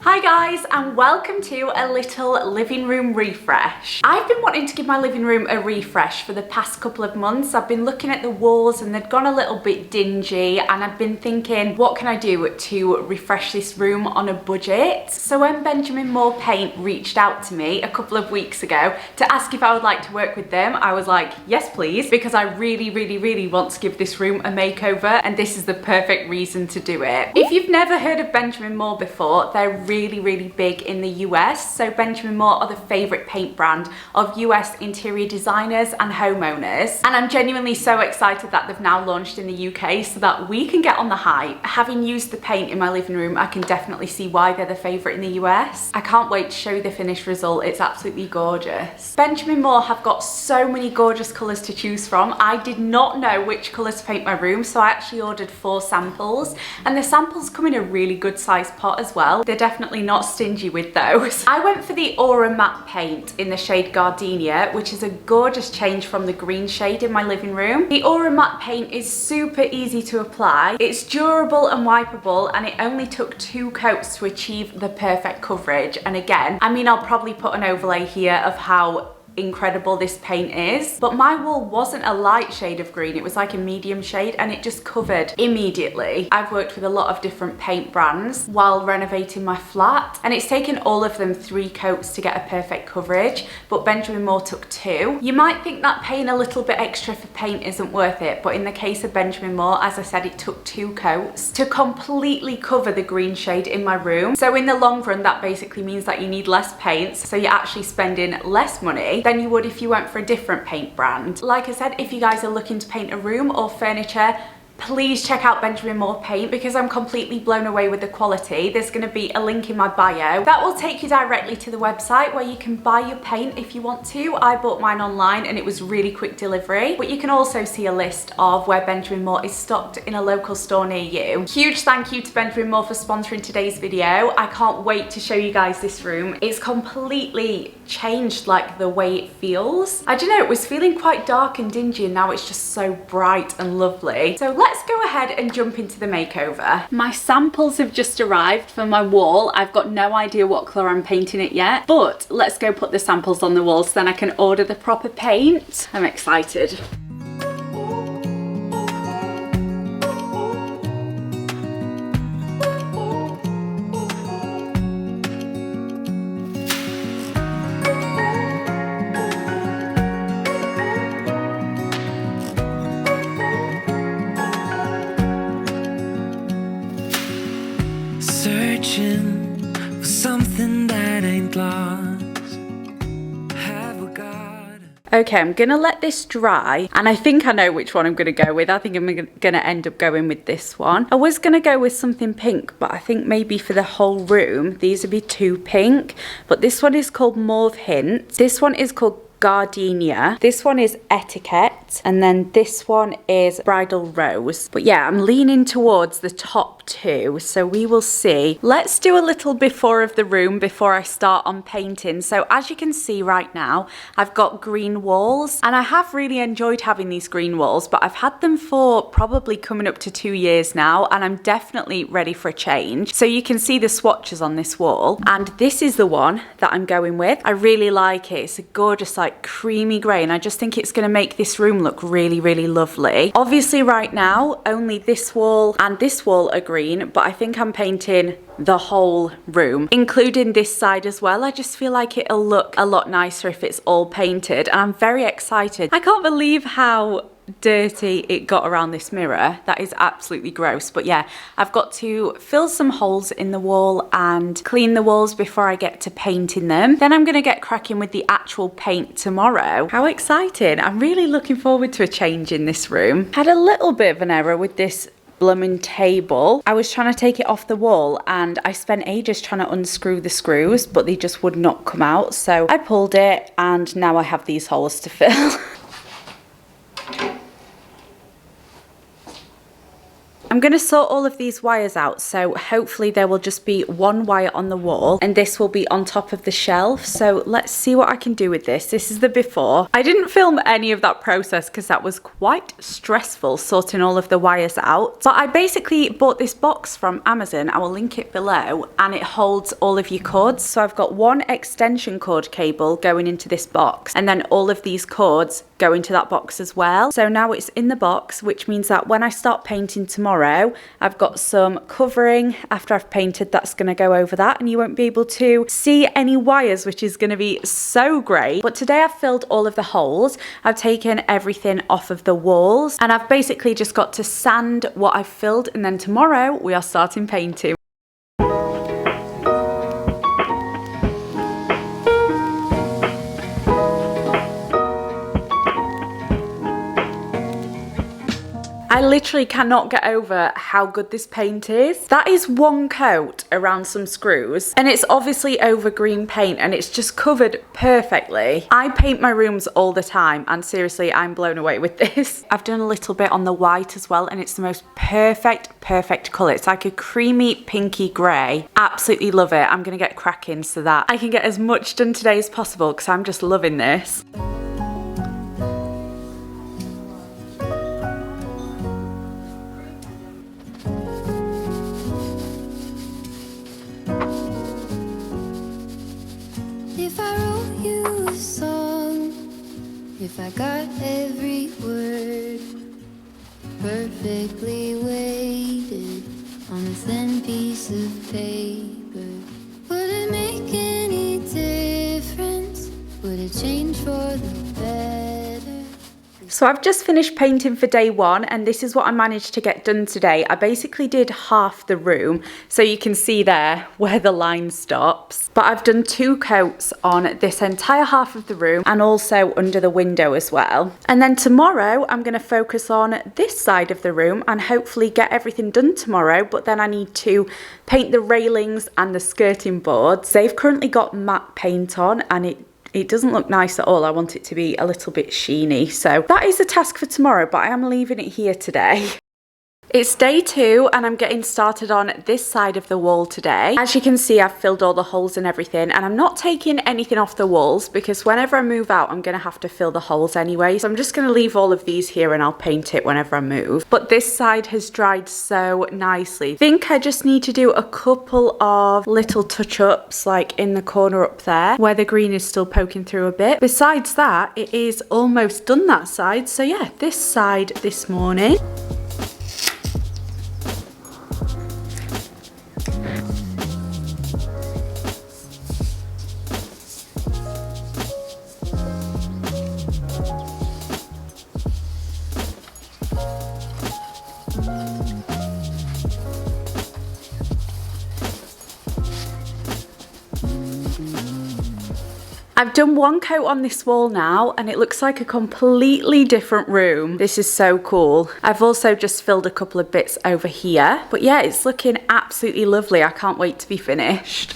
Hi guys, and welcome to a little living room refresh. I've been wanting to give my living room a refresh for the past couple of months. I've been looking at the walls and they'd gone a little bit dingy, and I've been thinking, what can I do to refresh this room on a budget? So when Benjamin Moore Paint reached out to me a couple of weeks ago to ask if I would like to work with them, I was like, yes please, because I really want to give this room a makeover, and this is the perfect reason to do it. If you've never heard of Benjamin Moore before, they're really big in the US. So Benjamin Moore are the favorite paint brand of US interior designers and homeowners, and I'm genuinely so excited that they've now launched in the UK so that we can get on the hype. Having used the paint in my living room, I can definitely see why they're the favorite in the US. I can't wait to show you the finished result. It's absolutely gorgeous. Benjamin Moore have got so many gorgeous colors to choose from. I did not know which colors to paint my room, so I actually ordered 4 samples, and the samples come in a really good sized pot as well. They're definitely not stingy with those. I went for the Aura Matte paint in the shade Gardenia, which is a gorgeous change from the green shade in my living room. The Aura Matte paint is super easy to apply. It's durable and wipeable, and it only took 2 coats to achieve the perfect coverage. And again, I mean, I'll probably put an overlay here of how incredible this paint is, but my wall wasn't a light shade of green, it was like a medium shade, and it just covered immediately. I've worked with a lot of different paint brands while renovating my flat, and it's taken all of them 3 coats to get a perfect coverage, but Benjamin Moore took 2. You might think that paying a little bit extra for paint isn't worth it, but in the case of Benjamin Moore, as I said, it took 2 coats to completely cover the green shade in my room. So in the long run, that basically means that you need less paints, so you're actually spending less money than you would if you went for a different paint brand. Like I said, if you guys are looking to paint a room or furniture, please check out Benjamin Moore Paint, because I'm completely blown away with the quality. There's going to be a link in my bio that will take you directly to the website where you can buy your paint if you want to. I bought mine online and it was really quick delivery, but you can also see a list of where Benjamin Moore is stocked in a local store near you. Huge thank you to Benjamin Moore for sponsoring today's video. I can't wait to show you guys this room. It's completely changed like the way it feels. I don't know, it was feeling quite dark and dingy, and now it's just so bright and lovely. So let's go ahead and jump into the makeover. My samples have just arrived for my wall. I've got no idea what colour I'm painting it yet, but let's go put the samples on the wall so then I can order the proper paint. I'm excited. Searching for something that ain't lost. Have we got? Okay, I'm gonna let this dry, and I think I know which one I'm gonna go with. I think I'm gonna end up going with this one. I was gonna go with something pink, but I think maybe for the whole room, these would be too pink. But this one is called Mauve Hint. This one is called Gardenia. This one is Etiquette, and then this one is Bridal Rose. But yeah, I'm leaning towards the top 2, so we will see. Let's do a little before of the room before I start on painting. So as you can see right now, I've got green walls, and I have really enjoyed having these green walls, but I've had them for probably coming up to 2 years now, and I'm definitely ready for a change. So you can see the swatches on this wall, and this is the one that I'm going with. I really like it. It's a gorgeous like creamy grey, and I just think it's going to make this room look really lovely. Obviously right now only this wall and this wall are green, but I think I'm painting the whole room, including this side as well. I just feel like it'll look a lot nicer if it's all painted, and I'm very excited. I can't believe how dirty it got around this mirror. That is absolutely gross. But yeah, I've got to fill some holes in the wall and clean the walls before I get to painting them. Then I'm gonna get cracking with the actual paint tomorrow. How exciting. I'm really looking forward to a change in this room. Had a little bit of an error with this blooming table. I was trying to take it off the wall, and I spent ages trying to unscrew the screws, but they just would not come out. So I pulled it, and now I have these holes to fill. I'm going to sort all of these wires out, so hopefully there will just be one wire on the wall and this will be on top of the shelf. So let's see what I can do with this. This is the before. I didn't film any of that process because that was quite stressful, sorting all of the wires out. But I basically bought this box from Amazon. I will link it below, and it holds all of your cords. So I've got one extension cord cable going into this box, and then all of these cords go into that box as well. So now it's in the box, which means that when I start painting tomorrow, I've got some covering after I've painted that's going to go over that, and you won't be able to see any wires, which is going to be so great. But today I've filled all of the holes. I've taken everything off of the walls, and I've basically just got to sand what I've filled, and then tomorrow we are starting painting. I literally cannot get over how good this paint is. That is one coat around some screws, and it's obviously over green paint, and it's just covered perfectly. I paint my rooms all the time, and seriously, I'm blown away with this. I've done a little bit on the white as well, and it's the most perfect colour. It's like a creamy pinky grey. Absolutely love it. I'm gonna get cracking so that I can get as much done today as possible, because I'm just loving this. If I got every word perfectly weighted on a thin piece of paper, would it make any difference? Would it change for the better? So I've just finished painting for day one, and this is what I managed to get done today. I basically did half the room, so you can see there where the line stops. But I've done 2 coats on this entire half of the room, and also under the window as well. And then tomorrow I'm going to focus on this side of the room and hopefully get everything done tomorrow. But then I need to paint the railings and the skirting boards. They've currently got matte paint on, and it doesn't look nice at all. I want it to be a little bit sheeny. So that is a task for tomorrow, but I am leaving it here today. It's day 2, and I'm getting started on this side of the wall today. As you can see, I've filled all the holes and everything, and I'm not taking anything off the walls because whenever I move out, I'm going to have to fill the holes anyway. So I'm just going to leave all of these here, and I'll paint it whenever I move. But this side has dried so nicely. I think I just need to do a couple of little touch-ups, like in the corner up there, where the green is still poking through a bit. Besides that, it is almost done that side. So yeah, this side this morning. I've done 1 coat on this wall now, and it looks like a completely different room. This is so cool. I've also just filled a couple of bits over here. But yeah, it's looking absolutely lovely. I can't wait to be finished.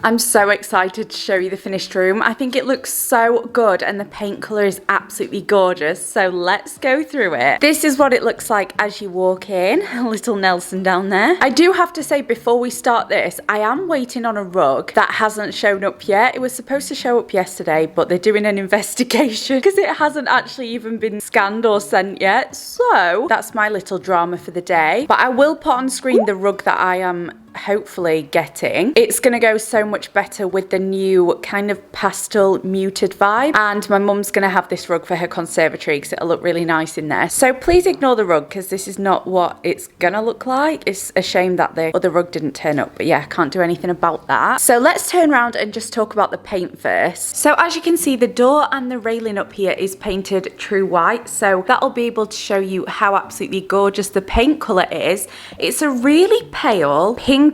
I'm so excited to show you the finished room. I think it looks so good, and the paint colour is absolutely gorgeous. So let's go through it. This is what it looks like as you walk in. Little Nelson down there. I do have to say before we start this, I am waiting on a rug that hasn't shown up yet. It was supposed to show up yesterday, but they're doing an investigation because it hasn't actually even been scanned or sent yet. So that's my little drama for the day. But I will put on screen the rug that I am hopefully getting. It's gonna go so much better with the new kind of pastel muted vibe, and my mum's gonna have this rug for her conservatory because it'll look really nice in there. So please ignore the rug because this is not what it's gonna look like. It's a shame that the other rug didn't turn up, but yeah, I can't do anything about that. So let's turn around and just talk about the paint first. So as you can see, the door and the railing up here is painted true white, so that'll be able to show you how absolutely gorgeous the paint colour is. It's a really pale pinky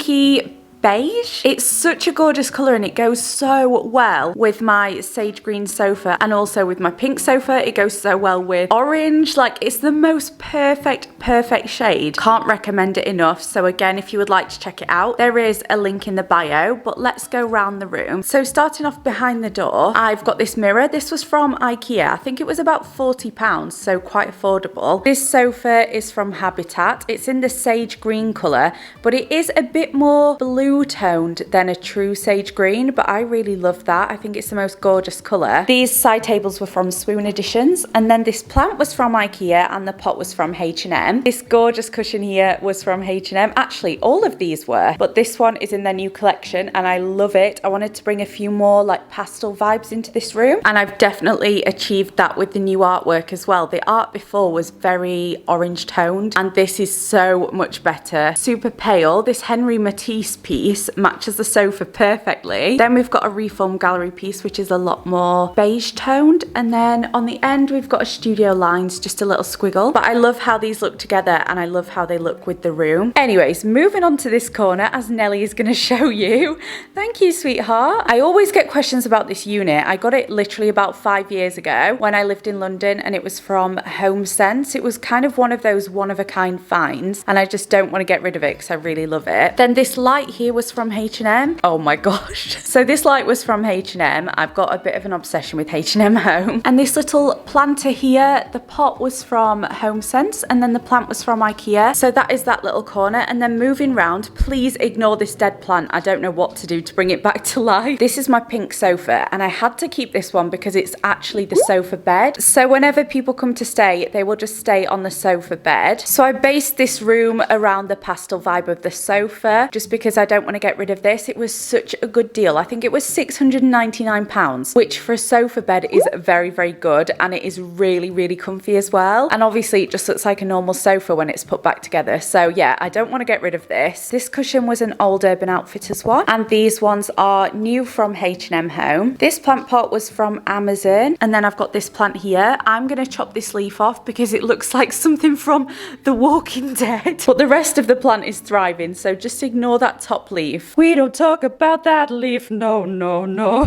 beige. It's such a gorgeous colour and it goes so well with my sage green sofa and also with my pink sofa. It goes so well with orange. Like, it's the most perfect shade. Can't recommend it enough. So again, if you would like to check it out, there is a link in the bio, but let's go round the room. So starting off behind the door, I've got this mirror. This was from IKEA. I think it was about £40, so quite affordable. This sofa is from Habitat. It's in the sage green colour, but it is a bit more blue toned than a true sage green, but I really love that. I think it's the most gorgeous colour. These side tables were from Swoon Editions, and then this plant was from IKEA and the pot was from H&M. This gorgeous cushion here was from H&M. Actually, all of these were, but this one is in their new collection and I love it. I wanted to bring a few more like pastel vibes into this room, and I've definitely achieved that with the new artwork as well. The art before was very orange toned and this is so much better. Super pale. This Henry Matisse piece matches the sofa perfectly. Then we've got a Reform Gallery piece which is a lot more beige toned, and then on the end we've got a Studio Lines, just a little squiggle. But I love how these look together and I love how they look with the room. Anyways, moving on to this corner as Nelly is going to show you. Thank you, sweetheart. I always get questions about this unit. I got it literally about 5 years ago when I lived in London and it was from Home Sense. It was kind of one of those one-of-a-kind finds and I just don't want to get rid of it because I really love it. Then this light here was from H&M. Oh my gosh. So this light was from H&M. I've got a bit of an obsession with H&M Home. And this little planter here, the pot was from Home Sense and then the plant was from IKEA. So that is that little corner. And then moving round, please ignore this dead plant. I don't know what to do to bring it back to life. This is my pink sofa and I had to keep this one because it's actually the sofa bed. So whenever people come to stay, they will just stay on the sofa bed. So I based this room around the pastel vibe of the sofa just because I don't want to get rid of this. It was such a good deal. I think it was £699, which for a sofa bed is very good, and it is really comfy as well. And obviously it just looks like a normal sofa when it's put back together. So yeah, I don't want to get rid of this. This cushion was an old Urban Outfitters one, and these ones are new from H&M Home. This plant pot was from Amazon, and then I've got this plant here. I'm gonna chop this leaf off because it looks like something from The Walking Dead, but the rest of the plant is thriving, so just ignore that top leaf. We don't talk about that leaf, no.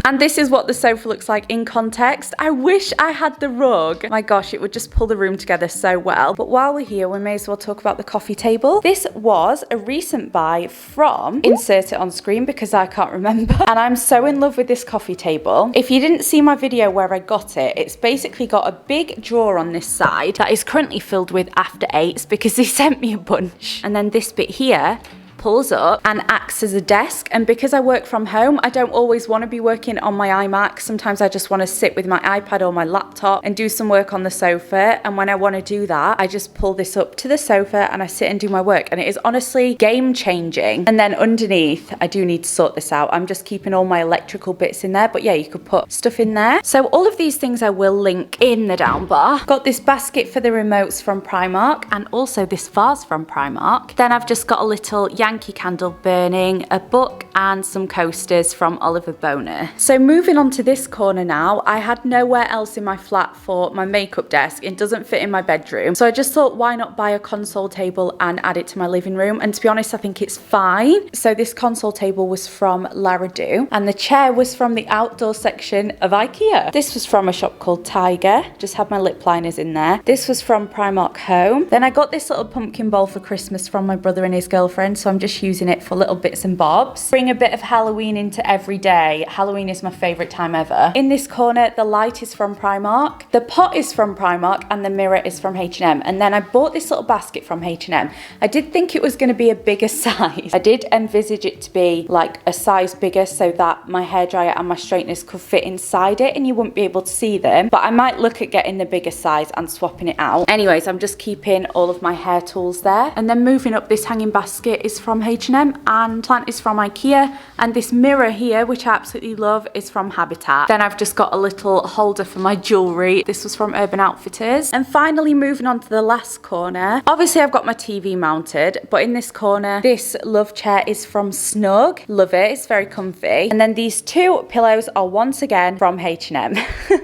And this is what the sofa looks like in context. I wish I had the rug. My gosh, it would just pull the room together so well. But while we're here, we may as well talk about the coffee table. This was a recent buy from, insert it on screen because I can't remember, and I'm so in love with this coffee table. If you didn't see my video where I got it, it's basically got a big drawer on this side that is currently filled with after eights because they sent me a bunch. And then this bit here pulls up and acts as a desk, and because I work from home, I don't always want to be working on my iMac. Sometimes I just want to sit with my iPad or my laptop and do some work on the sofa, and when I want to do that, I just pull this up to the sofa and I sit and do my work, and it is honestly game changing. And then underneath, I do need to sort this out. I'm just keeping all my electrical bits in there, but yeah, you could put stuff in there. So all of these things I will link in the down bar. Got this basket for the remotes from Primark, and also this vase from Primark. Then I've just got a little Yankee candle burning, a book, and some coasters from Oliver Boner. So moving on to this corner now, I had nowhere else in my flat for my makeup desk. It doesn't fit in my bedroom. So I just thought, why not buy a console table and add it to my living room? And to be honest, I think it's fine. So this console table was from Laradoo, and the chair was from the outdoor section of IKEA. This was from a shop called Tiger. Just had my lip liners in there. This was from Primark Home. Then I got this little pumpkin bowl for Christmas from my brother and his girlfriend, so I'm just using it for little bits and bobs. Bring a bit of Halloween into every day. Halloween is my favorite time ever. In this corner, the light is from Primark, the pot is from Primark, and the mirror is from H&M. And then I bought this little basket from H&M. I did think it was going to be a bigger size. I did envisage it to be like a size bigger so that my hairdryer and my straighteners could fit inside it and you wouldn't be able to see them, but I might look at getting the bigger size and swapping it out. Anyways, I'm just keeping all of my hair tools there. And then moving up, this hanging basket is from H&M and plant is from IKEA, and this mirror here, which I absolutely love, is from Habitat. Then I've just got a little holder for my jewellery. This was from Urban Outfitters. And finally moving on to the last corner, obviously I've got my TV mounted, but in this corner, this love chair is from Snug. Love it, it's very comfy. And then these two pillows are once again from H&M.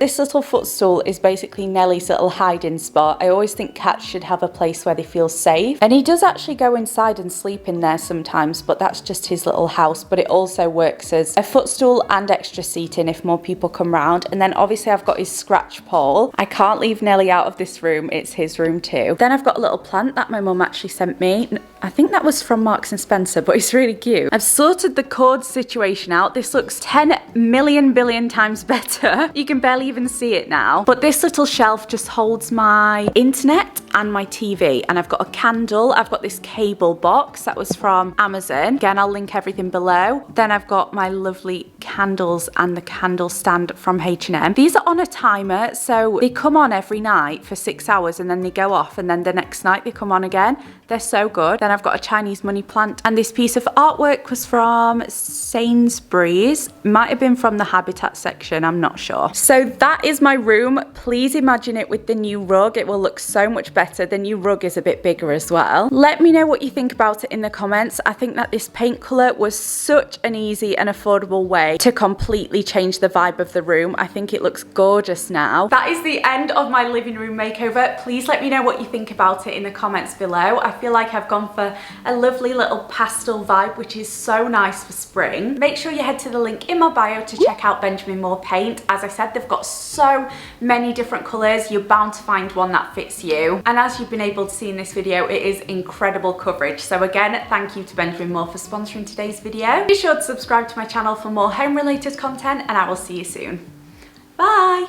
This little footstool is basically Nellie's little hiding spot. I always think cats should have a place where they feel safe, and he does actually go inside and sleep in there nightmares sometimes, but that's just his little house. But it also works as a footstool and extra seating if more people come round. And then obviously I've got his scratch pole. I can't leave Nelly out of this room. It's his room too. Then I've got a little plant that my mum actually sent me. I think that was from Marks and Spencer, but it's really cute. I've sorted the cord situation out. This looks 10 million billion times better. You can barely even see it now. But this little shelf just holds my internet and my TV. And I've got a candle. I've got this cable box that was from Amazon. Again, I'll link everything below. Then I've got my lovely candles and the candle stand from H&M. These are on a timer, so they come on every night for 6 hours and then they go off, and then the next night they come on again. They're so good. Then I've got a Chinese money plant, and this piece of artwork was from Sainsbury's. Might have been from the Habitat section, I'm not sure. So that is my room. Please imagine it with the new rug. It will look so much better. The new rug is a bit bigger as well. Let me know what you think about it in the comments. I think that this paint colour was such an easy and affordable way to completely change the vibe of the room. I think it looks gorgeous now. That is the end of my living room makeover. Please let me know what you think about it in the comments below. I feel like I've gone for a lovely little pastel vibe, which is so nice for spring. Make sure you head to the link in my bio to check out Benjamin Moore paint. As I said, they've got so many different colours. You're bound to find one that fits you. And as you've been able to see in this video, it is incredible coverage. So again, thank you to Benjamin Moore for sponsoring today's video. Be sure to subscribe to my channel for more home related content, and I will see you soon. Bye!